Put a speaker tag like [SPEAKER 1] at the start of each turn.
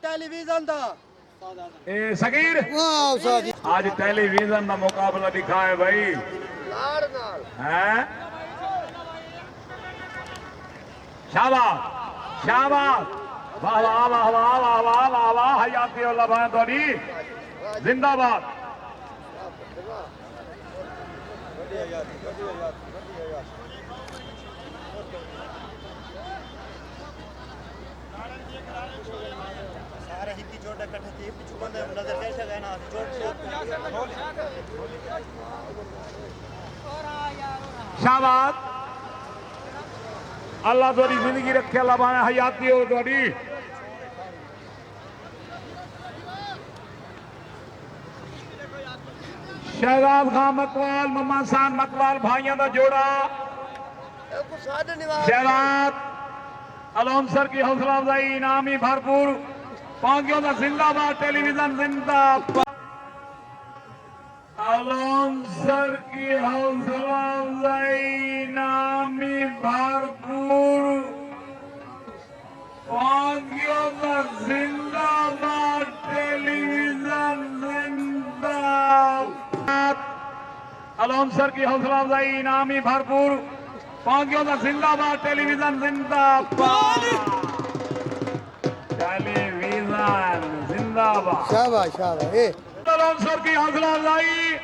[SPEAKER 1] television दा
[SPEAKER 2] ए सगीर आज television का मुकाबला दिखा है भाई हैं शाबाश शाबाश वाह वाह वाह वाह वाह वाह वाह वाह हयाती अल्लाह भाई तोड़ी जिंदाबाद शाबाश अल्लाह तोरी जिंदगी रखे अल्लाह भाई हयाती हो तोड़ी शहजाद खान मकवाल मम्मा सान मकवाल भाइयों का जोड़ा शहजाद अलौंसर की हौसला अफजाई इनामी भरपूर पांगियों का जिंदाबाद टेलीविजन जिंदाबाद अलौंसर की हौसला अफजाई इनामी भरपूर पांगियों का जिंदाबाद टेलीविजन जिंदाबाद अलौंसर की हौसला अफजाई इनामी भरपूर पांगियों का जिंदाबाद टेलीविजन जिंदाबाद टेलीविजन जिंदाबाद
[SPEAKER 1] शाबाश शाबाश
[SPEAKER 2] अलौंसर की हौसला अफजाई